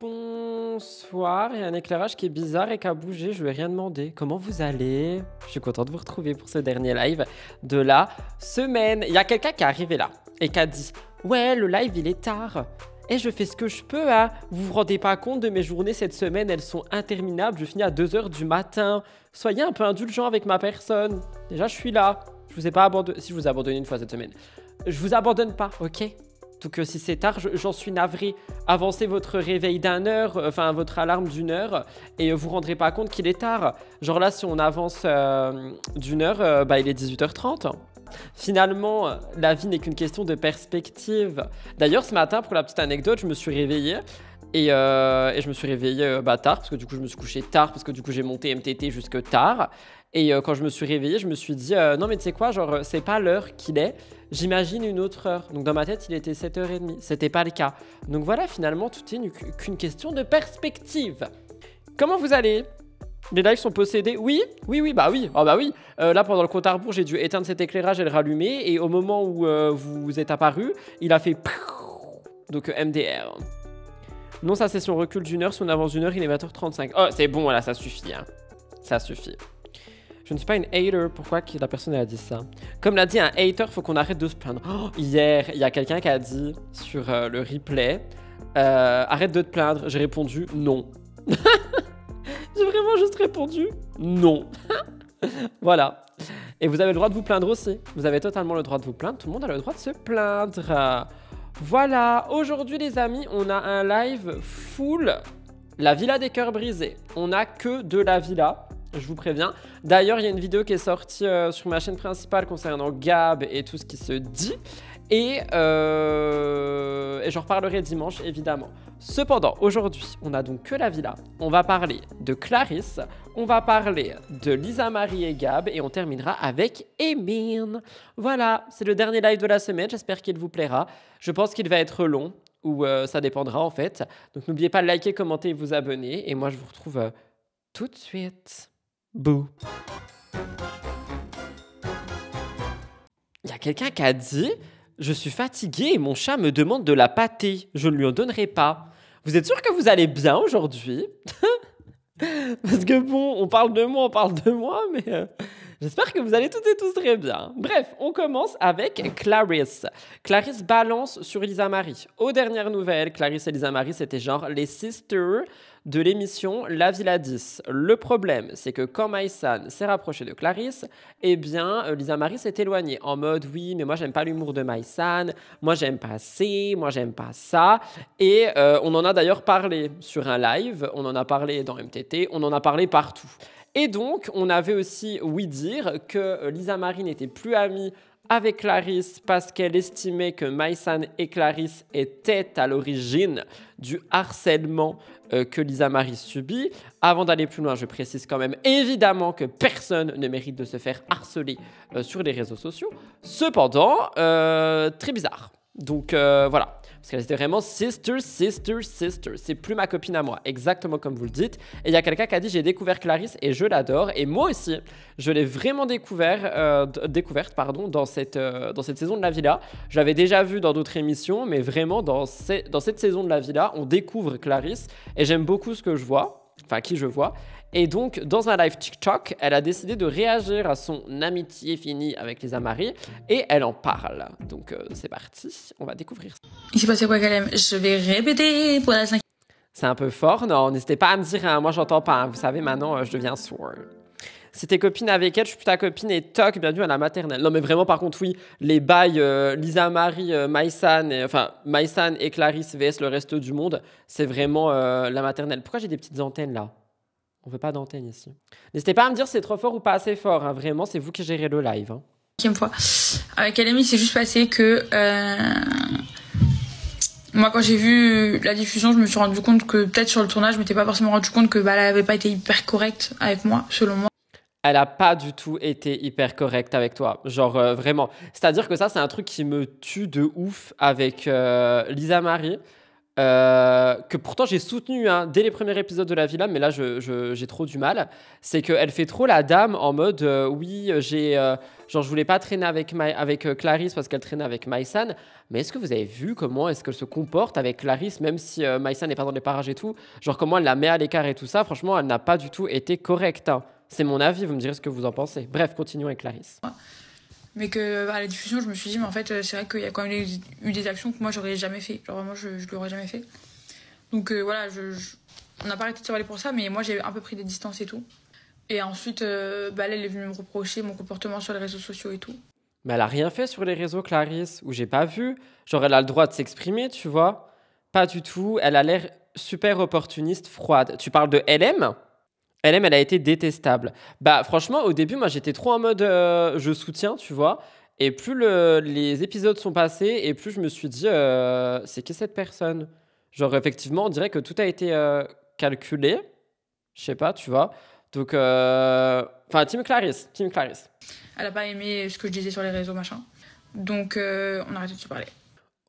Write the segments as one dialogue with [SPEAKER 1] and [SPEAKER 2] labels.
[SPEAKER 1] Bonsoir, il y a un éclairage qui est bizarre et qui a bougé, je lui ai rien demandé. Comment vous allez? Je suis contente de vous retrouver pour ce dernier live de la semaine. Il y a quelqu'un qui est arrivé là et qui a dit « Ouais, le live il est tard et je fais ce que je peux, hein. Vous vous rendez pas compte de mes journées cette semaine, elles sont interminables, je finis à 2 h du matin. Soyez un peu indulgent avec ma personne. Déjà, je suis là. Je vous ai pas abandonné, si je vous ai abandonné une fois cette semaine. Je vous abandonne pas, ok? Donc si c'est tard, j'en suis navré. Avancez votre réveil d'1 heure, enfin votre alarme d'1 heure, et vous rendrez pas compte qu'il est tard. Genre là, si on avance d'1 heure, bah il est 18 h 30. Finalement, la vie n'est qu'une question de perspective. D'ailleurs, ce matin, pour la petite anecdote, je me suis réveillé. Et je me suis réveillé tard, parce que du coup, je me suis couché tard, parce que du coup, j'ai monté MTT jusque tard. Et quand je me suis réveillé, je me suis dit, non mais tu sais quoi, genre, c'est pas l'heure qu'il est, j'imagine une autre heure. Donc dans ma tête, il était 7 h 30, c'était pas le cas. Donc voilà, finalement, tout est qu'une question de perspective. Comment vous allez? Les lives sont possédés? Oui, bah oui. Oh bah oui. Là, pendant le compte à rebours, j'ai dû éteindre cet éclairage et le rallumer. Et au moment où vous êtes apparu, il a fait... Donc MDR. Non, ça c'est son recul d'1 heure. Si on avance d'1 heure, il est 20 h 35. Oh, c'est bon, là, ça suffit. Hein. Ça suffit. Je ne suis pas une hater. Pourquoi la personne a dit ça? Comme l'a dit un hater, faut qu'on arrête de se plaindre. Oh, hier, il y a quelqu'un qui a dit sur le replay, arrête de te plaindre. J'ai répondu non. J'ai vraiment juste répondu non. Voilà. Et vous avez le droit de vous plaindre aussi. Vous avez totalement le droit de vous plaindre. Tout le monde a le droit de se plaindre. Voilà. Aujourd'hui, les amis, on a un live full la villa des cœurs brisés. On n'a que de la villa. Je vous préviens. D'ailleurs, il y a une vidéo qui est sortie sur ma chaîne principale concernant Gab et tout ce qui se dit. Et j'en reparlerai dimanche, évidemment. Cependant, aujourd'hui, on n'a donc que la villa. On va parler de Clarisse, on va parler de Lisa Marie et Gab, et on terminera avec Emin. Voilà, c'est le dernier live de la semaine. J'espère qu'il vous plaira. Je pense qu'il va être long, ou ça dépendra en fait. Donc n'oubliez pas de liker, commenter et vous abonner. Et moi, je vous retrouve tout de suite. Bouh. Il y a quelqu'un qui a dit « Je suis fatigué et mon chat me demande de la pâtée. Je ne lui en donnerai pas. » Vous êtes sûr que vous allez bien aujourd'hui? Parce que bon, on parle de moi, mais j'espère que vous allez toutes et tous très bien. Bref, on commence avec Clarisse. Clarisse balance sur Lisa Marie. Aux dernières nouvelles, Clarisse et Lisa Marie, c'était genre les sisters de l'émission La Villa 10. Le problème, c'est que quand Maïsan s'est rapproché de Clarisse, eh bien, Lisa Marie s'est éloignée en mode « Oui, mais moi, j'aime pas l'humour de Maïsan. Moi, j'aime pas moi, j'aime pas ça. » Et on en a d'ailleurs parlé sur un live. On en a parlé dans MTT. On en a parlé partout. Et donc, on avait aussi ouï dire que Lisa Marie n'était plus amie avec Clarisse parce qu'elle estimait que Maïsan et Clarisse étaient à l'origine du harcèlement que Lisa Marie subit. Avant d'aller plus loin, je précise quand même évidemment que personne ne mérite de se faire harceler sur les réseaux sociaux. Cependant, très bizarre. Donc voilà, parce qu'elle était vraiment sister. C'est plus ma copine à moi, exactement comme vous le dites. Et il y a quelqu'un qui a dit j'ai découvert Clarisse et je l'adore. Et moi aussi, je l'ai vraiment découverte dans cette saison de la villa. Je l'avais déjà vue dans d'autres émissions, mais vraiment dans cette saison de la villa, on découvre Clarisse. Et j'aime beaucoup ce que je vois, enfin qui je vois. Et donc, dans un live TikTok, elle a décidé de réagir à son amitié finie avec Lisa Marie et elle en parle. Donc, c'est parti, on va découvrir ça.
[SPEAKER 2] Il s'est passé quoi, Kalem? Je vais répéter pour la 5e.
[SPEAKER 1] C'est un peu fort, non? N'hésitez pas à me dire, hein, moi j'entends pas. Hein. Vous savez, maintenant, je deviens sourd. Si t'es copine avec elle, je suis plus ta copine et toc, bienvenue à la maternelle. Non, mais vraiment, par contre, oui, les bails Lisa Marie, Maïsan et Clarisse vs le reste du monde, c'est vraiment la maternelle. Pourquoi j'ai des petites antennes là? On veut pas d'antenne ici. N'hésitez pas à me dire si c'est trop fort ou pas assez fort. Hein. Vraiment, c'est vous qui gérez le live. Hein.
[SPEAKER 2] 5e fois. Avec Kalem, il s'est juste passé que... Moi, quand j'ai vu la diffusion, je me suis rendu compte que peut-être sur le tournage, je m'étais pas forcément rendu compte que elle avait pas été hyper correcte avec moi, selon moi.
[SPEAKER 1] Elle a pas du tout été hyper correcte avec toi. Genre, vraiment. C'est-à-dire que ça, c'est un truc qui me tue de ouf avec Lisa Marie. que pourtant j'ai soutenu hein, dès les premiers épisodes de la villa, mais là j'ai trop du mal. C'est qu'elle fait trop la dame en mode oui, genre je voulais pas traîner avec, Clarisse parce qu'elle traînait avec Maïsan. Mais est-ce que vous avez vu comment est-ce qu'elle se comporte avec Clarisse, même si Maïsan n'est pas dans les parages et tout? Genre comment elle la met à l'écart et tout ça, franchement, elle n'a pas du tout été correcte. Hein. C'est mon avis, vous me direz ce que vous en pensez. Bref, continuons avec Clarisse.
[SPEAKER 2] Mais que à la diffusion, je me suis dit, mais en fait, c'est vrai qu'il y a quand même eu des actions que moi, j'aurais jamais fait. Genre, vraiment, je l'aurais jamais fait. Donc voilà, on n'a pas arrêté de se parler pour ça, mais moi, j'ai un peu pris des distances et tout. Et ensuite, elle est venue me reprocher mon comportement sur les réseaux sociaux et tout.
[SPEAKER 1] Mais elle a rien fait sur les réseaux, Clarisse, où j'ai pas vu. Genre, elle a le droit de s'exprimer, tu vois. Pas du tout. Elle a l'air super opportuniste, froide. Tu parles de LM ? LM, elle a été détestable. Bah, franchement, au début, moi, j'étais trop en mode je soutiens, tu vois. Et plus les épisodes sont passés, et plus je me suis dit c'est qui cette personne? Genre, effectivement, on dirait que tout a été calculé. Je sais pas, tu vois. Donc, enfin, Team Clarisse.
[SPEAKER 2] Elle a pas aimé ce que je disais sur les réseaux, machin. Donc, on a arrêté de se parler.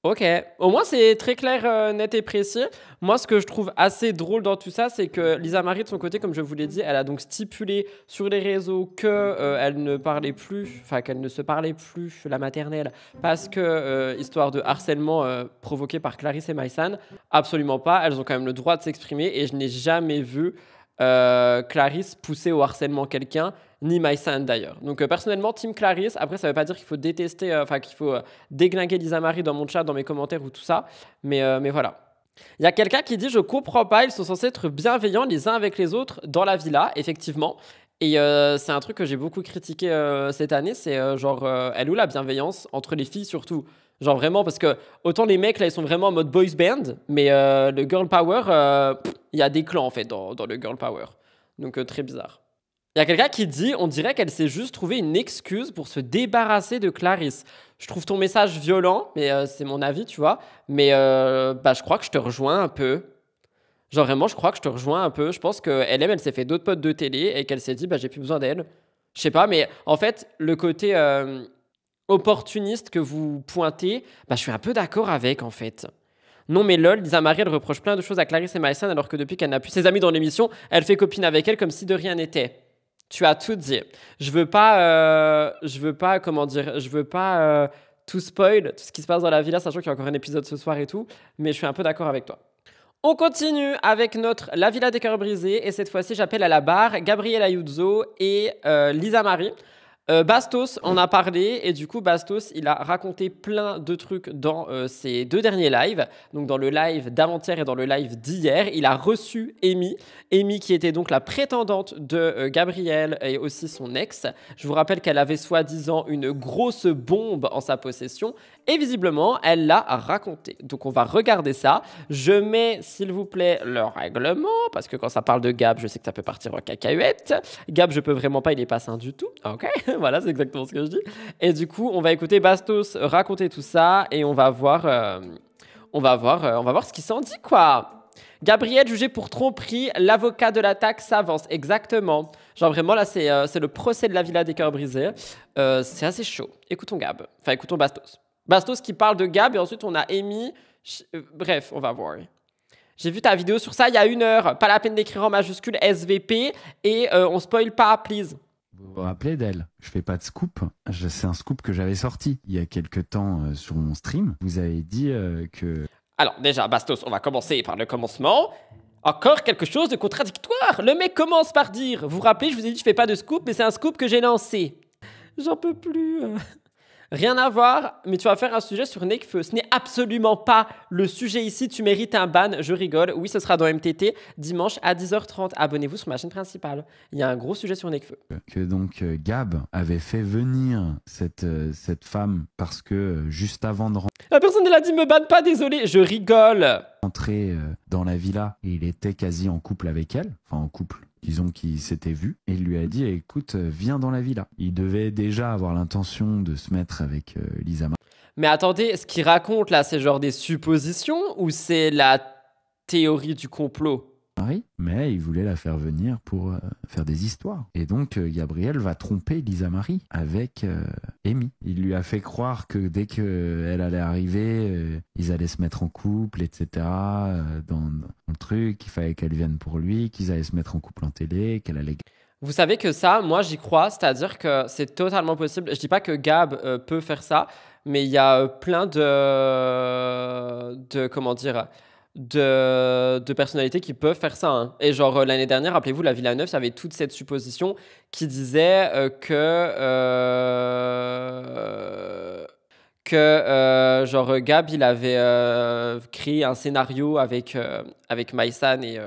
[SPEAKER 1] Ok, au moins c'est très clair, net et précis. Moi, ce que je trouve assez drôle dans tout ça, c'est que Lisa Marie, de son côté, comme je vous l'ai dit, elle a donc stipulé sur les réseaux que elle ne parlait plus, enfin qu'elle ne se parlait plus la maternelle parce que histoire de harcèlement provoqué par Clarisse et Maïsan, absolument pas. Elles ont quand même le droit de s'exprimer et je n'ai jamais vu Clarisse pousser au harcèlement quelqu'un, ni Maïsan d'ailleurs. Donc personnellement, Team Clarisse. Après, ça veut pas dire qu'il faut détester, enfin qu'il faut déglinguer Lisa Marie dans mon chat, dans mes commentaires ou tout ça. Mais voilà. Il y a quelqu'un qui dit je comprends pas, ils sont censés être bienveillants les uns avec les autres dans la villa, effectivement. Et c'est un truc que j'ai beaucoup critiqué cette année, c'est elle où la bienveillance entre les filles surtout. Genre vraiment, parce que autant les mecs là ils sont vraiment en mode boys band, mais le girl power, il y a des clans en fait dans le girl power. Donc très bizarre. Il y a quelqu'un qui dit on dirait qu'elle s'est juste trouvé une excuse pour se débarrasser de Clarisse. Je trouve ton message violent, mais c'est mon avis, tu vois. Mais je crois que je te rejoins un peu. Genre vraiment, je crois que je te rejoins un peu. Je pense que elle s'est fait d'autres potes de télé et qu'elle s'est dit j'ai plus besoin d'elle. Je sais pas, mais en fait, le côté opportuniste que vous pointez, je suis un peu d'accord avec en fait. Non mais lol, Lisa Marie, elle reproche plein de choses à Clarisse et Maïsan alors que depuis qu'elle n'a plus ses amis dans l'émission, elle fait copine avec elle comme si de rien n'était. Tu as tout dit. Je veux pas tout spoil, tout ce qui se passe dans la villa, sachant qu'il y a encore un épisode ce soir et tout, mais je suis un peu d'accord avec toi. On continue avec notre La Villa des Cœurs Brisés, et cette fois-ci, j'appelle à la barre Gabriel Ayuso et Lisa Marie. Bastos en a parlé et du coup Bastos il a raconté plein de trucs dans ses deux derniers lives, donc dans le live d'avant-hier et dans le live d'hier. Il a reçu Amy qui était donc la prétendante de Gabriel et aussi son ex. Je vous rappelle qu'elle avait soi-disant une grosse bombe en sa possession et visiblement elle l'a raconté. Donc on va regarder ça. Je mets s'il vous plaît le règlement parce que quand ça parle de Gab je sais que ça peut partir en cacahuète. Gab je peux vraiment pas, il est pas sain du tout. Ok. Voilà, c'est exactement ce que je dis. Et du coup, on va écouter Bastos raconter tout ça et on va voir ce qu'il s'en dit, quoi. Gabriel jugé pour tromperie, l'avocat de l'attaque s'avance. Exactement. Genre vraiment, là, c'est le procès de la Villa des Cœurs Brisés. C'est assez chaud. Écoutons Gab. Enfin, écoutons Bastos. Bastos qui parle de Gab et ensuite, on a Amy. Bref, on va voir. J'ai vu ta vidéo sur ça il y a 1 heure. Pas la peine d'écrire en majuscule SVP et on spoil pas, please.
[SPEAKER 3] Vous vous rappelez d'elle? Je fais pas de scoop. C'est un scoop que j'avais sorti il y a quelques temps sur mon stream. Vous avez dit que...
[SPEAKER 1] Alors déjà, Bastos, on va commencer par le commencement. Encore quelque chose de contradictoire. Le mec commence par dire, vous vous rappelez, je vous ai dit je fais pas de scoop, mais c'est un scoop que j'ai lancé. J'en peux plus. Rien à voir, mais tu vas faire un sujet sur Nekfeu. Ce n'est absolument pas le sujet ici. Tu mérites un ban, je rigole. Oui, ce sera dans MTT, dimanche à 10h30. Abonnez-vous sur ma chaîne principale. Il y a un gros sujet sur Nekfeu.
[SPEAKER 3] Que donc Gab avait fait venir cette femme parce que juste avant de
[SPEAKER 1] la personne elle a dit me banne pas, désolé. Je rigole.
[SPEAKER 3] Rentrer dans la villa et il était quasi en couple avec elle. Enfin en couple. Disons qu'il s'était vu et il lui a dit écoute, viens dans la villa. Il devait déjà avoir l'intention de se mettre avec Lisa Marie.
[SPEAKER 1] Mais attendez, ce qu'il raconte là, c'est genre des suppositions ou c'est la théorie du complot?
[SPEAKER 3] mari, mais il voulait la faire venir pour faire des histoires. Et donc, Gabriel va tromper Lisa Marie avec Amy. Il lui a fait croire que dès qu'elle allait arriver, ils allaient se mettre en couple, etc. Dans le truc, qu'il fallait qu'elle vienne pour lui, qu'ils allaient se mettre en couple en télé, qu'elle allait...
[SPEAKER 1] Vous savez que ça, moi j'y crois, c'est-à-dire que c'est totalement possible. Je dis pas que Gab peut faire ça, mais il y a plein de comment dire, de personnalités qui peuvent faire ça, hein. Et genre l'année dernière, rappelez-vous, la Villeneuve, il y avait toute cette supposition qui disait que genre Gab, il avait créé un scénario avec Maïsan et...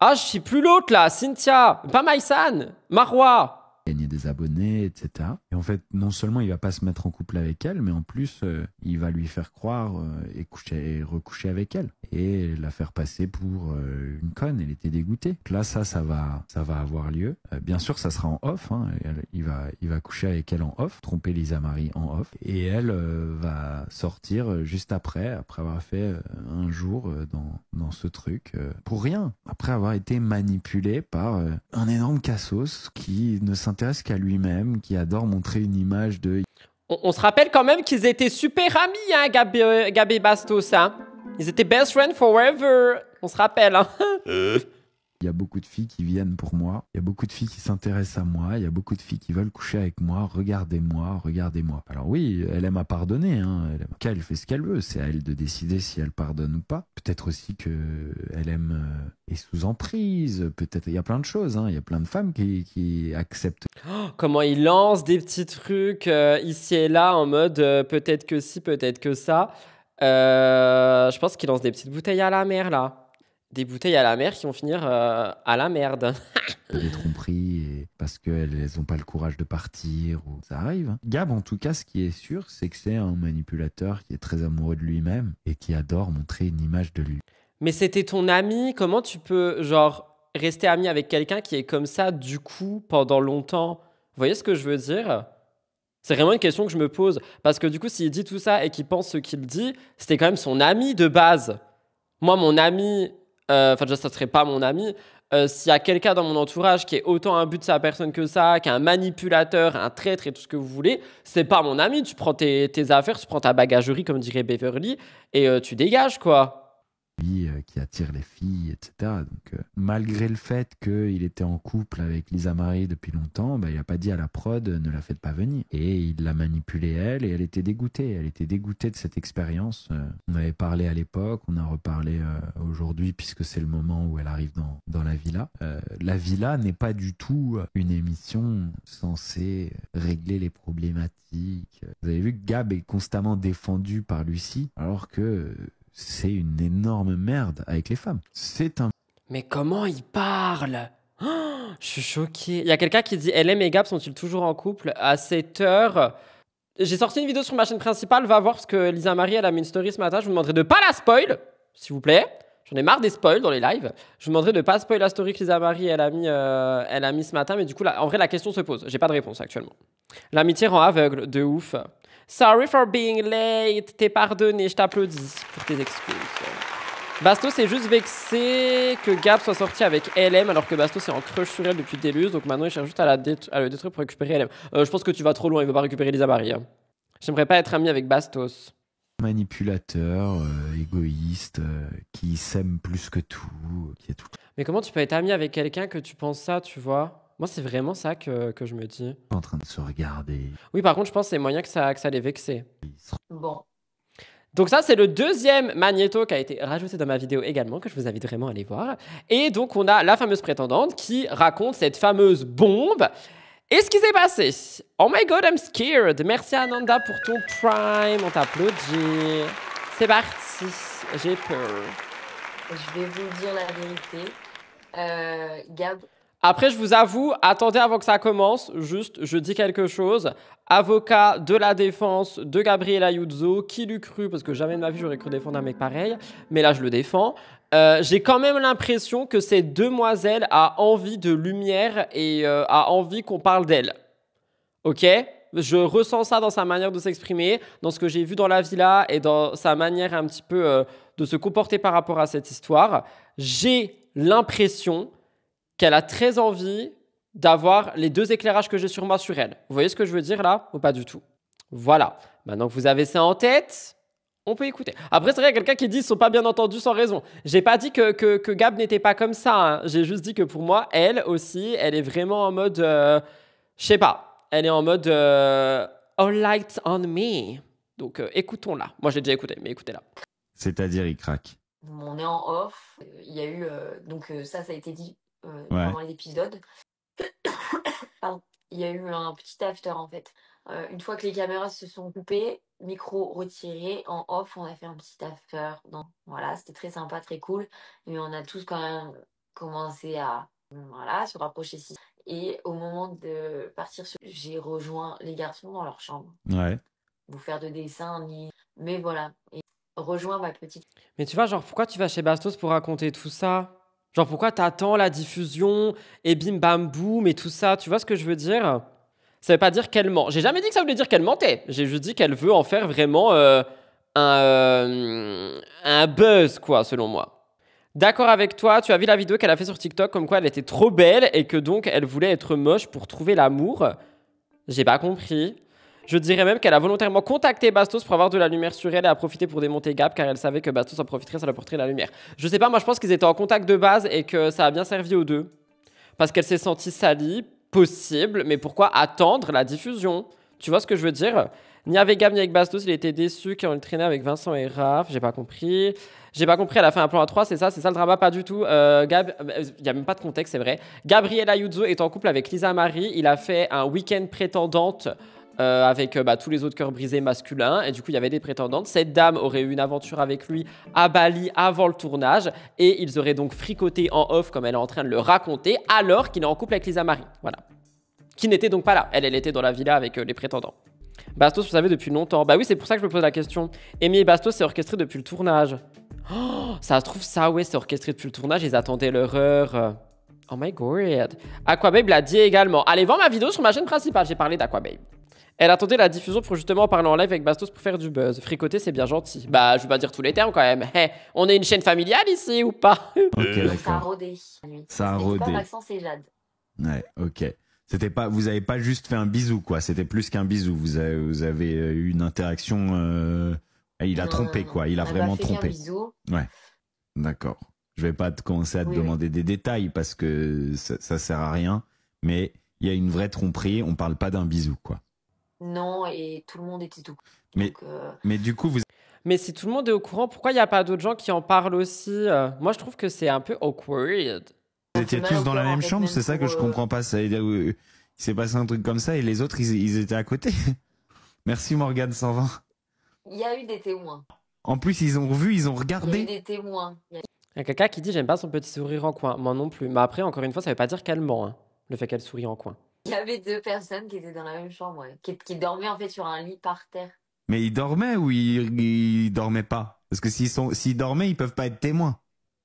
[SPEAKER 1] Ah, je suis plus l'autre là, Cynthia, pas Maïsan, Marwa.
[SPEAKER 3] Gagner des abonnés, etc. Et en fait, non seulement il va pas se mettre en couple avec elle, mais en plus, il va lui faire croire et recoucher avec elle. Et la faire passer pour une conne. Elle était dégoûtée. Donc là, ça va avoir lieu. Bien sûr, ça sera en off. Hein. Il va coucher avec elle en off, tromper Lisa Marie en off. Et elle va sortir juste après avoir fait un jour dans ce truc. Pour rien. Après avoir été manipulée par un énorme cassos qui ne s'intéresse qu'à lui-même, qui adore montrer une image de...
[SPEAKER 1] On se rappelle quand même qu'ils étaient super amis, hein, Gab et Bastos, hein. Ils étaient best friends forever. On se rappelle, hein.
[SPEAKER 3] Il y a beaucoup de filles qui viennent pour moi. Il y a beaucoup de filles qui s'intéressent à moi. Il y a beaucoup de filles qui veulent coucher avec moi. Regardez-moi, regardez-moi. Alors oui, elle aime à pardonner, hein. Elle fait ce qu'elle veut. C'est à elle de décider si elle pardonne ou pas. Peut-être aussi qu'elle aime est sous emprise. Peut-être, il y a plein de choses, hein. Il y a plein de femmes qui acceptent.
[SPEAKER 1] Oh, comment il lance des petits trucs ici et là en mode peut-être que si, peut-être que ça. Je pense qu'il lance des petites bouteilles à la mer là. Des bouteilles à la mer qui vont finir à la merde.
[SPEAKER 3] Des tromperies parce qu'elles n'ont pas le courage de partir. Ou... Ça arrive. Hein. Gab, en tout cas, ce qui est sûr, c'est que c'est un manipulateur qui est très amoureux de lui-même et qui adore montrer une image de lui.
[SPEAKER 1] Mais c'était ton ami. Comment tu peux, genre, rester ami avec quelqu'un qui est comme ça, du coup, pendant longtemps? Vous voyez ce que je veux dire? C'est vraiment une question que je me pose. Parce que du coup, s'il dit tout ça et qu'il pense ce qu'il dit, c'était quand même son ami de base. Moi, mon ami... Enfin, déjà, ça serait pas mon ami. S'il y a quelqu'un dans mon entourage qui est autant un but de sa personne que ça, qui est un manipulateur, un traître et tout ce que vous voulez, c'est pas mon ami. Tu prends tes affaires, tu prends ta bagagerie, comme dirait Beverly, et tu dégages, quoi.
[SPEAKER 3] Lui qui attire les filles, etc. Donc, malgré le fait qu'il était en couple avec Lisa Marie depuis longtemps, bah, il n'a pas dit à la prod ne la faites pas venir. Et il l'a manipulée elle, et elle était dégoûtée. Elle était dégoûtée de cette expérience. On avait parlé à l'époque, on a reparlé aujourd'hui, puisque c'est le moment où elle arrive dans la villa. La villa n'est pas du tout une émission censée régler les problématiques. Vous avez vu que Gab est constamment défendu par Lucie, alors que... c'est une énorme merde avec les femmes. C'est un...
[SPEAKER 1] Mais comment il parle? Oh, je suis choquée. Il y a quelqu'un qui dit « LM et Gab sont-ils toujours en couple ?» À 7h. J'ai sorti une vidéo sur ma chaîne principale. Va voir parce que Lisa Marie, elle a mis une story ce matin. Je vous demanderai de pas la spoil, s'il vous plaît. J'en ai marre des spoils dans les lives. Je vous demanderai de pas spoil la story que Lisa Marie, elle a mis ce matin. Mais du coup, en vrai, la question se pose. J'ai pas de réponse actuellement. L'amitié rend aveugle. De ouf. Sorry for being late. T'es pardonné, je t'applaudis pour tes excuses. Bastos est juste vexé que Gab soit sorti avec LM alors que Bastos est en crush sur elle depuis Délus. Donc maintenant il cherche juste à le détruire pour récupérer LM. Je pense que tu vas trop loin, il veut pas récupérer Lisa Marie. Hein. J'aimerais pas être ami avec Bastos.
[SPEAKER 3] Manipulateur, égoïste, qui s'aime plus que tout, qui est tout.
[SPEAKER 1] Mais comment tu peux être ami avec quelqu'un que tu penses ça, tu vois? Moi, c'est vraiment ça que je me dis.
[SPEAKER 3] En train de se regarder.
[SPEAKER 1] Oui, par contre, je pense que c'est moyen que ça les vexer.
[SPEAKER 2] Bon.
[SPEAKER 1] Donc ça, c'est le deuxième magnéto qui a été rajouté dans ma vidéo également, que je vous invite vraiment à aller voir. Et donc, on a la fameuse prétendante qui raconte cette fameuse bombe. Et ce qui s'est passé. Oh my god, I'm scared. Merci Ananda pour ton prime. On t'applaudit. C'est parti. J'ai peur.
[SPEAKER 4] Je vais vous dire la vérité. Gab.
[SPEAKER 1] Après, je vous avoue, attendez avant que ça commence. Juste, je dis quelque chose. Avocat de la défense de Gabriel Ayuso, qui l'eût cru, parce que jamais de ma vie j'aurais cru défendre un mec pareil. Mais là, je le défends. J'ai quand même l'impression que cette demoiselle a envie de lumière et a envie qu'on parle d'elle. Ok ? Je ressens ça dans sa manière de s'exprimer, dans ce que j'ai vu dans la villa et dans sa manière un petit peu de se comporter par rapport à cette histoire. J'ai l'impression qu'elle a très envie d'avoir les 2 éclairages que j'ai sur moi sur elle. Vous voyez ce que je veux dire là ou pas du tout? Voilà. Maintenant que vous avez ça en tête, on peut écouter. Après, c'est vrai, il y a quelqu'un qui dit qu'ils ne sont pas bien entendus sans raison. J'ai pas dit que Gab n'était pas comme ça. Hein. J'ai juste dit que pour moi, elle aussi, elle est vraiment en mode... je sais pas. Elle est en mode... All lights on me. Donc, écoutons-la. Moi, j'ai déjà écouté, mais écoutez-la.
[SPEAKER 3] C'est-à-dire, il craque.
[SPEAKER 4] On est en off. Il y a eu. Donc, ça a été dit pendant les épisodes. Pardon. Il y a eu un petit after en fait. Une fois que les caméras se sont coupées, micro retiré, en off, on a fait un petit after. Voilà, c'était très sympa, très cool. Et on a tous quand même commencé à se rapprocher. Et au moment de partir, j'ai rejoint les garçons dans leur chambre.
[SPEAKER 3] Ouais.
[SPEAKER 4] Vous faire de dessins, mais voilà. Et rejoins ma petite.
[SPEAKER 1] Mais tu vois, genre, pourquoi tu vas chez Bastos pour raconter tout ça? Genre, pourquoi t'attends la diffusion et bim bam boum et tout ça? Tu vois ce que je veux dire? Ça veut pas dire qu'elle ment. J'ai jamais dit que ça voulait dire qu'elle mentait. J'ai juste dit qu'elle veut en faire vraiment un buzz, quoi, selon moi. D'accord avec toi, tu as vu la vidéo qu'elle a fait sur TikTok comme quoi elle était trop belle et que donc elle voulait être moche pour trouver l'amour. J'ai pas compris. Je dirais même qu'elle a volontairement contacté Bastos pour avoir de la lumière sur elle et a profité pour démonter Gab car elle savait que Bastos en profiterait, ça lui apporterait la lumière. Je sais pas, moi je pense qu'ils étaient en contact de base et que ça a bien servi aux deux. Parce qu'elle s'est sentie salie, possible, mais pourquoi attendre la diffusion? Tu vois ce que je veux dire? Ni avec Gab ni avec Bastos, il était déçu quand il traînait avec Vincent et Raph. J'ai pas compris. J'ai pas compris, elle a fait un plan à 3, c'est ça le drama? Pas du tout. Gab, il y a même pas de contexte, c'est vrai. Gabriel Ayuso est en couple avec Lisa Marie. Il a fait un week-end prétendante avec tous les autres cœurs brisés masculins. Et du coup, il y avait des prétendantes. Cette dame aurait eu une aventure avec lui à Bali avant le tournage. Et ils auraient donc fricoté en off, comme elle est en train de le raconter, alors qu'il est en couple avec Lisa Marie. Voilà. Qui n'était donc pas là. Elle était dans la villa avec les prétendants. Bastos, vous savez, depuis longtemps. Bah oui, c'est pour ça que je me pose la question. Amy et Bastos, c'est orchestré depuis le tournage. Oh, ça se trouve, ça, ouais, c'est orchestré depuis le tournage. Ils attendaient leur heure. Oh my god. Aquababe l'a dit également. Allez voir ma vidéo sur ma chaîne principale. J'ai parlé d'Aquababe. Elle attendait la diffusion pour justement parler en live avec Bastos pour faire du buzz. Fricoter, c'est bien gentil. Bah, je vais pas dire tous les termes quand même. Hey, on est une chaîne familiale ici ou pas?
[SPEAKER 3] Ok,
[SPEAKER 4] Ça a
[SPEAKER 3] d'accord.
[SPEAKER 4] rodé.
[SPEAKER 3] Ça a
[SPEAKER 4] C'est
[SPEAKER 3] rodé.
[SPEAKER 4] pas Maxence et Jade.
[SPEAKER 3] Ouais, ok. C'était pas, vous avez pas juste fait un bisou, quoi. C'était plus qu'un bisou. Vous avez eu une interaction. Il a trompé, quoi. Il a vraiment trompé.
[SPEAKER 4] Un bisou.
[SPEAKER 3] Ouais. D'accord. Je vais pas commencer à te demander des détails parce que ça sert à rien. Mais il y a une vraie tromperie. On parle pas d'un bisou, quoi.
[SPEAKER 4] Non, et tout le monde était tout.
[SPEAKER 3] Mais,
[SPEAKER 4] Donc,
[SPEAKER 3] mais du coup, vous...
[SPEAKER 1] Mais si tout le monde est au courant, pourquoi il n'y a pas d'autres gens qui en parlent aussi? Moi, je trouve que c'est un peu awkward.
[SPEAKER 3] Vous étiez tous dans la même chambre, c'est ça que je comprends pas. Ça, il s'est passé un truc comme ça et les autres, ils étaient à côté. Merci Morgane 120.
[SPEAKER 4] il y a eu des témoins.
[SPEAKER 3] En plus, ils ont vu, ils ont
[SPEAKER 4] Il y a eu
[SPEAKER 3] regardé.
[SPEAKER 4] des témoins.
[SPEAKER 1] Il y a quelqu'un qui dit j'aime pas son petit sourire en coin. Moi non plus. Mais après, encore une fois, ça veut pas dire qu'elle ment, hein, le fait qu'elle sourit en coin.
[SPEAKER 4] Il y avait 2 personnes qui étaient dans la même chambre, ouais, qui dormaient en fait sur un lit par terre.
[SPEAKER 3] Mais ils dormaient ou ils dormaient pas? Parce que s'ils dormaient, ils peuvent pas être témoins.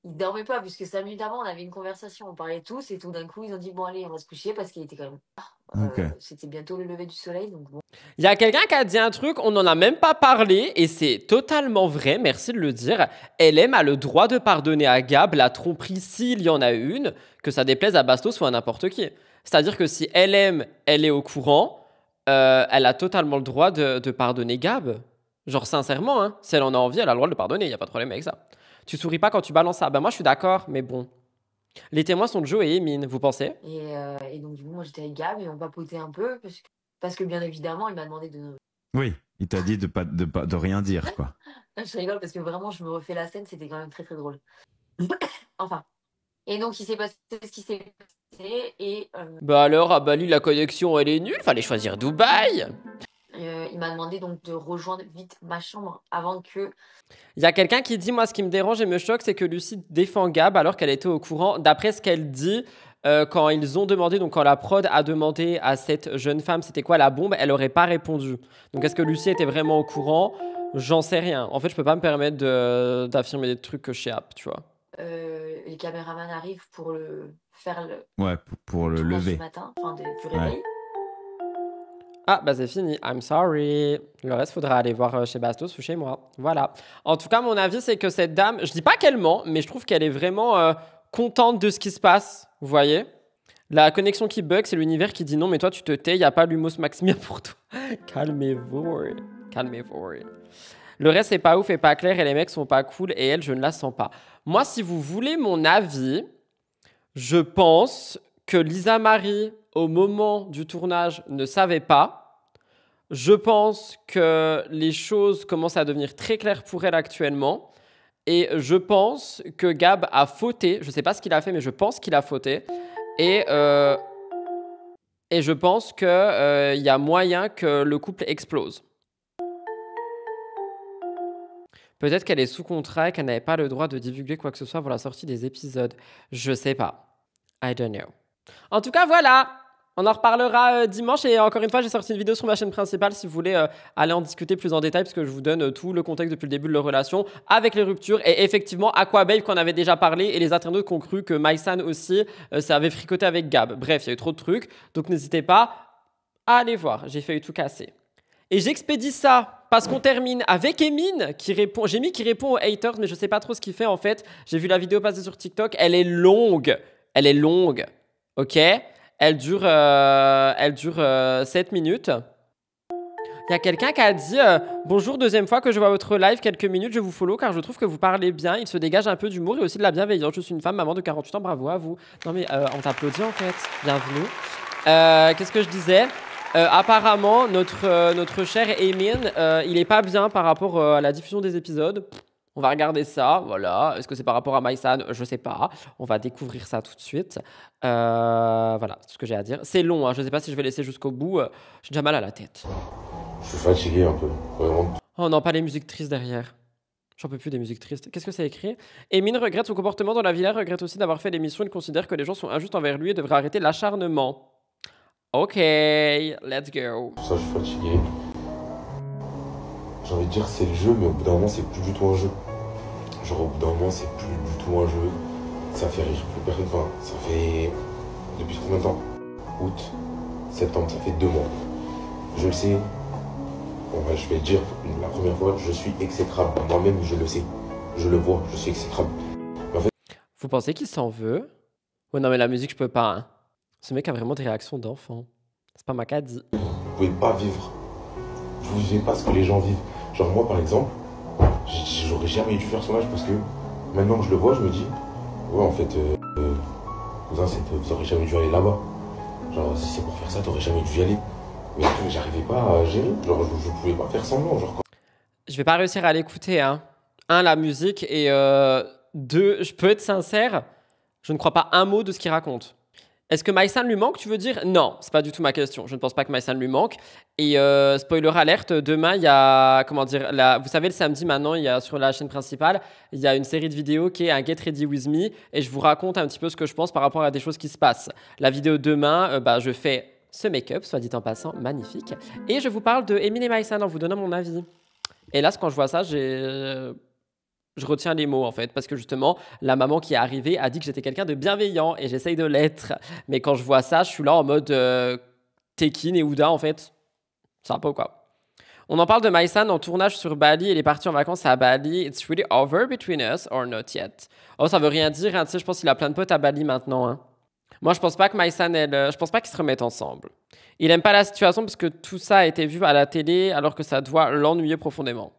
[SPEAKER 4] Ils dormaient pas, puisque 5 minutes avant, on avait une conversation, on parlait tous, et tout d'un coup, ils ont dit bon, allez, on va se coucher parce qu'il était quand même tard.
[SPEAKER 3] Ok.
[SPEAKER 4] C'était bientôt le lever du soleil, donc bon.
[SPEAKER 1] Il y a quelqu'un qui a dit un truc, on n'en a même pas parlé, et c'est totalement vrai, merci de le dire. LM a le droit de pardonner à Gab la tromperie s'il y en a une, que ça déplaise à Bastos ou à n'importe qui. C'est-à-dire que si LM, elle est au courant, elle a totalement le droit de pardonner Gab. Genre sincèrement, hein, si elle en a envie, elle a le droit de le pardonner, il n'y a pas de problème avec ça. Tu souris pas quand tu balances ça. Ben moi je suis d'accord, mais bon. Les témoins sont Joe et Emine, vous pensez?
[SPEAKER 4] Et donc, du coup, moi, j'étais avec Gab, et on papotait un peu, parce que bien évidemment, il m'a demandé de...
[SPEAKER 3] Oui, il t'a dit de rien dire, quoi.
[SPEAKER 4] Je rigole, parce que vraiment, je me refais la scène, c'était quand même très, très drôle. Enfin. Et donc, il s'est passé ce qui s'est passé, et...
[SPEAKER 1] Bah alors, à Bali, la connexion, elle est nulle, fallait choisir Dubaï.
[SPEAKER 4] il m'a demandé donc de rejoindre vite ma chambre avant que...
[SPEAKER 1] Il y a quelqu'un qui dit, moi, ce qui me dérange et me choque, c'est que Lucie défend Gab alors qu'elle était au courant. D'après ce qu'elle dit, quand ils ont demandé, donc quand la prod a demandé à cette jeune femme c'était quoi la bombe, elle aurait pas répondu. Donc est-ce que Lucie était vraiment au courant? J'en sais rien. En fait, je peux pas me permettre d'affirmer des trucs que je sais, tu vois.
[SPEAKER 4] les caméramans arrivent pour faire le
[SPEAKER 3] Ouais, pour le
[SPEAKER 4] tournage
[SPEAKER 3] lever.
[SPEAKER 4] du matin, enfin du réveil.
[SPEAKER 1] Ah, bah c'est fini. I'm sorry. Le reste, faudra aller voir chez Bastos ou chez moi. Voilà. En tout cas, mon avis, c'est que cette dame, je dis pas qu'elle ment, mais je trouve qu'elle est vraiment contente de ce qui se passe, vous voyez. La connexion qui bug, c'est l'univers qui dit non, mais toi, tu te tais, il n'y a pas l'humos maximia pour toi. Calmez-vous. Calmez-vous. Le reste, c'est pas ouf et pas clair et les mecs sont pas cool et elle, je ne la sens pas. Moi, si vous voulez mon avis, je pense que Lisa Marie, au moment du tournage, ne savait pas. Je pense que les choses commencent à devenir très claires pour elle actuellement. Et je pense que Gab a fauté. Je ne sais pas ce qu'il a fait, mais je pense qu'il a fauté. Et je pense qu'il y a moyen que le couple explose. Peut-être qu'elle est sous contrat et qu'elle n'avait pas le droit de divulguer quoi que ce soit pour la sortie des épisodes. Je sais pas. I don't know. En tout cas, voilà. On en reparlera dimanche. Et encore une fois, j'ai sorti une vidéo sur ma chaîne principale si vous voulez aller en discuter plus en détail, parce que je vous donne tout le contexte depuis le début de leur relation avec les ruptures. Et effectivement, Aquababe qu'on avait déjà parlé et les internautes qui ont cru que Maïsan aussi, ça avait fricoté avec Gab. Bref, il y a eu trop de trucs. Donc n'hésitez pas à aller voir. J'ai failli tout casser. Et j'expédie ça parce qu'on termine avec Emin qui répond. J'ai mis qui répond aux haters, mais je sais pas trop ce qu'il fait en fait. J'ai vu la vidéo passer sur TikTok. Elle est longue. Elle est longue. Ok? Elle dure 7 minutes. Il y a quelqu'un qui a dit bonjour, deuxième fois que je vois votre live, quelques minutes, je vous follow car je trouve que vous parlez bien. Il se dégage un peu d'humour et aussi de la bienveillance. Je suis une femme, maman de 48 ans, bravo à vous. Non mais on t'applaudit en fait. Bienvenue. Qu'est-ce que je disais? Apparemment, notre cher Emin, il est pas bien par rapport à la diffusion des épisodes. On va regarder ça, voilà. Est-ce que c'est par rapport à Maïsan? Je sais pas. On va découvrir ça tout de suite. Voilà, c'est ce que j'ai à dire. C'est long, hein. Je sais pas si je vais laisser jusqu'au bout. J'ai déjà mal à la tête.
[SPEAKER 5] Je suis fatigué un peu, vraiment.
[SPEAKER 1] Oh non, pas les musiques tristes derrière. J'en peux plus des musiques tristes. Qu'est-ce que c'est écrit? Emin regrette son comportement dans la villa, regrette aussi d'avoir fait l'émission. Il considère que les gens sont injustes envers lui et devrait arrêter l'acharnement. Ok, let's go.
[SPEAKER 5] Pour ça, je suis fatigué. J'ai envie de dire c'est le jeu, mais au bout d'un moment, c'est plus du tout un jeu. Genre, au bout d'un moment, c'est plus du tout un jeu. Ça fait rire plus personne. Enfin, ça fait. Depuis combien de temps? Août, septembre, ça fait 2 mois. Je le sais. Bon, bah, je vais le dire la première fois, je suis exécrable. Moi-même, je le sais. Je le vois, je suis exécrable. En fait...
[SPEAKER 1] Vous pensez qu'il s'en veut? Ouais, non, mais la musique, je peux pas. Hein. Ce mec a vraiment des réactions d'enfant. C'est pas ma dit.
[SPEAKER 5] Vous pouvez pas vivre. Vous vivez pas ce que les gens vivent. Genre, moi, par exemple, j'aurais jamais dû faire son âge parce que maintenant que je le vois, je me dis, ouais, en fait, cousin, vous aurez jamais dû aller là-bas. Genre, si c'est pour faire ça, t'aurais jamais dû y aller. Mais j'arrivais pas à gérer. Genre, je pouvais pas faire semblant. Genre,
[SPEAKER 1] je vais pas réussir à l'écouter. Hein. 1, la musique. Et 2, je peux être sincère, je ne crois pas un mot de ce qu'il raconte. Est-ce que Maïsan lui manque, tu veux dire? Non, c'est pas du tout ma question. Je ne pense pas que Maïsan lui manque. Et spoiler alerte, demain, il y a, comment dire, vous savez, le samedi maintenant, il y a sur la chaîne principale, il y a une série de vidéos qui est un Get Ready With Me. Et je vous raconte un petit peu ce que je pense par rapport à des choses qui se passent. La vidéo demain, je fais ce make-up, soit dit en passant, magnifique. Et je vous parle de Emin et Maïsan en vous donnant mon avis. Et là, quand je vois ça, je retiens les mots en fait, parce que justement, la maman qui est arrivée a dit que j'étais quelqu'un de bienveillant et j'essaye de l'être. Mais quand je vois ça, je suis là en mode Tekin et Ouda en fait. C'est un peu quoi. On en parle de Maïsan en tournage sur Bali. Elle est partie en vacances à Bali. It's really over between us or not yet. Oh, ça veut rien dire. Hein. Tu sais, je pense qu'il a plein de potes à Bali maintenant. Hein. Moi, je pense pas que Maïsan, je pense pas qu'ils se remettent ensemble. Il aime pas la situation parce que tout ça a été vu à la télé alors que ça doit l'ennuyer profondément.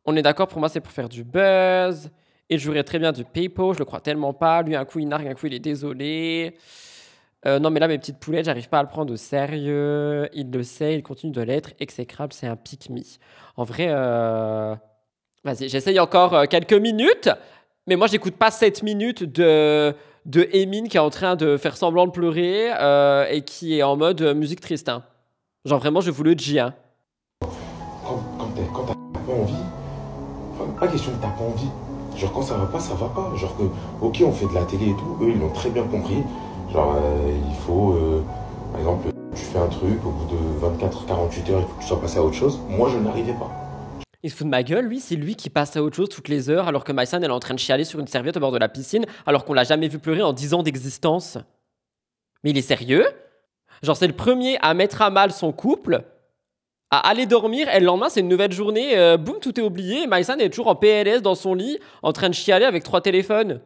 [SPEAKER 1] On est d'accord, pour moi, c'est pour faire du buzz. Il jouerait très bien du Paypo, je le crois tellement pas. Lui, un coup, il nargue, un coup, il est désolé. Non, mais là, mes petites poulettes, j'arrive pas à le prendre au sérieux. Il le sait, il continue de l'être. Exécrable, c'est un pick-me. En vrai, vas-y, j'essaye encore quelques minutes. Mais moi, j'écoute pas 7 minutes de Emin qui est en train de faire semblant de pleurer et qui est en mode musique triste. Hein. Genre, vraiment, je vous le dis. Hein.
[SPEAKER 5] Quand t'as pas envie... Enfin, pas question que t'as pas envie. Genre, quand ça va pas, ça va pas. Genre que, ok, on fait de la télé et tout. Eux, ils l'ont très bien compris. Genre, il faut... par exemple, tu fais un truc, au bout de 24-48 heures, il faut que tu sois passé à autre chose. Moi, je n'arrivais pas.
[SPEAKER 1] Il se fout de ma gueule, lui, c'est lui qui passe à autre chose toutes les heures, alors que Maïsan, elle est en train de chialer sur une serviette au bord de la piscine, alors qu'on l'a jamais vu pleurer en 10 ans d'existence. Mais il est sérieux? Genre, c'est le premier à mettre à mal son couple, à aller dormir, et le lendemain, c'est une nouvelle journée, boum, tout est oublié, Maïsan est toujours en PLS dans son lit, en train de chialer avec 3 téléphones.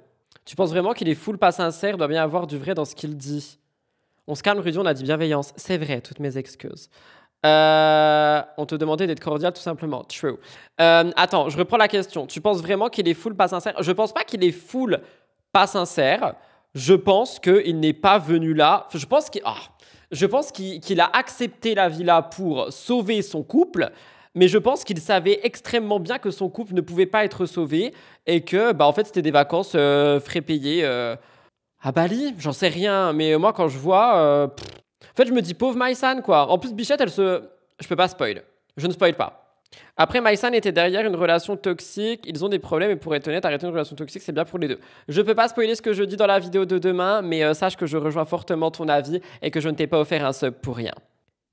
[SPEAKER 1] Tu penses vraiment qu'il est full pas sincère, doit bien avoir du vrai dans ce qu'il dit. On se calme, Rudy, on a dit bienveillance. C'est vrai, toutes mes excuses. On te demandait d'être cordial, tout simplement. True. Attends, je reprends la question. Tu penses vraiment qu'il est full pas sincère? Je pense pas qu'il est full pas sincère. Je pense qu'il n'est pas venu là. Je pense qu'il a accepté la villa pour sauver son couple. Mais je pense qu'il savait extrêmement bien que son couple ne pouvait pas être sauvé. Et que, en fait, c'était des vacances frais payés à Bali. J'en sais rien. Mais moi, quand je vois... En fait, je me dis, pauvre Maïsan, quoi. En plus, Bichette, je peux pas spoil. Je ne spoil pas. Après, Maïsan était derrière une relation toxique. Ils ont des problèmes et pour être honnête, arrêter une relation toxique, c'est bien pour les deux. Je peux pas spoiler ce que je dis dans la vidéo de demain, mais sache que je rejoins fortement ton avis et que je ne t'ai pas offert un sub pour rien.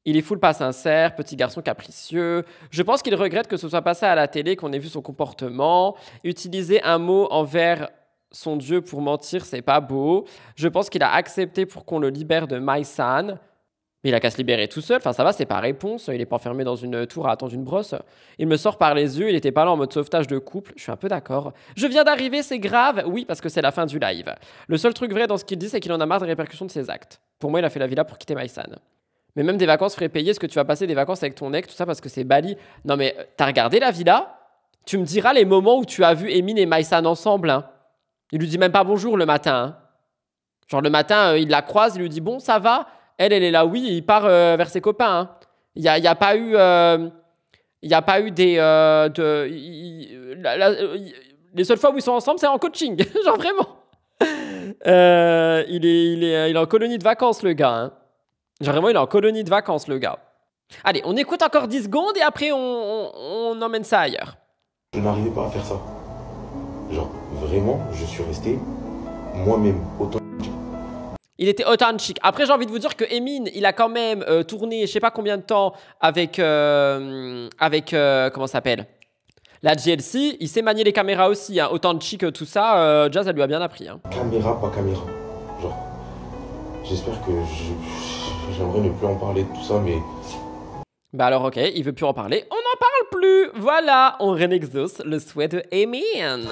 [SPEAKER 1] Il est full pas sincère, petit garçon capricieux. Je pense qu'il regrette que ce soit passé à la télé, qu'on ait vu son comportement. Utiliser un mot envers son Dieu pour mentir, c'est pas beau. Je pense qu'il a accepté pour qu'on le libère de Maïsan. Mais il a qu'à se libérer tout seul. Enfin, ça va, c'est pas réponse. Il est pas enfermé dans une tour à attendre une brosse. Il me sort par les yeux. Il était pas là en mode sauvetage de couple. Je suis un peu d'accord. Je viens d'arriver, c'est grave. Oui, parce que c'est la fin du live. Le seul truc vrai dans ce qu'il dit, c'est qu'il en a marre des répercussions de ses actes. Pour moi, il a fait la villa pour quitter Maïsan. Mais même des vacances frais payées, est-ce que tu vas passer des vacances avec ton mec, tout ça parce que c'est Bali? Non, mais t'as regardé la villa? Tu me diras les moments où tu as vu Emin et Maïsan ensemble. Hein. Il lui dit même pas bonjour le matin. Hein. Genre le matin, il la croise, il lui dit bon, ça va? Elle est là, oui, il part vers ses copains. Hein. Il y a pas eu des... les seules fois où ils sont ensemble, c'est en coaching. Genre vraiment. Il est en colonie de vacances, le gars. Hein. Genre vraiment, il est en colonie de vacances, le gars. Allez, on écoute encore 10 secondes et après, on emmène ça ailleurs.
[SPEAKER 5] Je n'arrivais pas à faire ça. Genre, vraiment, je suis resté moi-même autant.
[SPEAKER 1] Il était authentique. Après, j'ai envie de vous dire que Emin, il a quand même tourné, je sais pas combien de temps avec comment ça s'appelle, la GLC. Il sait manier les caméras aussi. Hein. Authentique, tout ça, Jazz, elle lui a bien appris. Hein.
[SPEAKER 5] Caméra, pas caméra. Genre, j'espère que j'aimerais ne plus en parler de tout ça, mais...
[SPEAKER 1] Bah alors, ok, il veut plus en parler. On n'en parle plus. Voilà, on réexauce le souhait de Emin.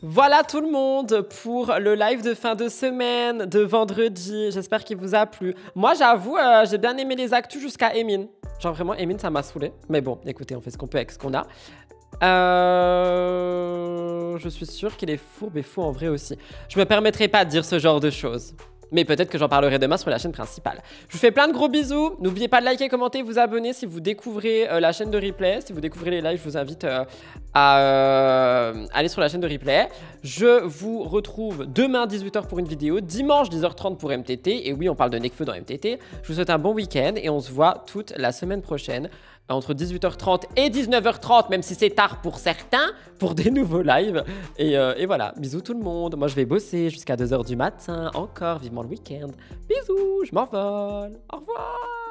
[SPEAKER 1] Voilà tout le monde pour le live de fin de semaine, de vendredi. J'espère qu'il vous a plu. Moi, j'avoue, j'ai bien aimé les actus jusqu'à Emin. Genre vraiment, Emin, ça m'a saoulé. Mais bon, écoutez, on fait ce qu'on peut avec ce qu'on a. Je suis sûre qu'il est fourbe et fou en vrai aussi. Je me permettrai pas de dire ce genre de choses. Mais peut-être que j'en parlerai demain sur la chaîne principale. Je vous fais plein de gros bisous. N'oubliez pas de liker, commenter, vous abonner si vous découvrez la chaîne de replay. Si vous découvrez les lives, je vous invite à aller sur la chaîne de replay. Je vous retrouve demain 18h pour une vidéo, dimanche 10h30 pour MTT. Et oui, on parle de Nekfeu dans MTT. Je vous souhaite un bon week-end et on se voit toute la semaine prochaine entre 18h30 et 19h30, même si c'est tard pour certains, pour des nouveaux lives. Et voilà, bisous tout le monde. Moi, je vais bosser jusqu'à 2h du matin, encore, vivement le week-end. Bisous, je m'envole. Au revoir.